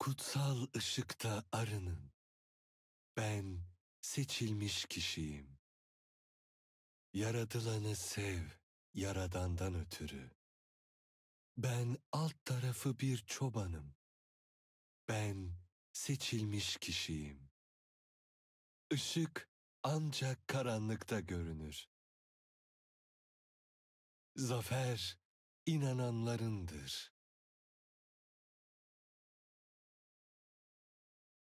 Kutsal ışıkta arının. Ben seçilmiş kişiyim. Yaratılanı sev, Yaradan'dan ötürü. Ben alt tarafı bir çobanım. Ben seçilmiş kişiyim. Işık ancak karanlıkta görünür. Zafer inananlarındır.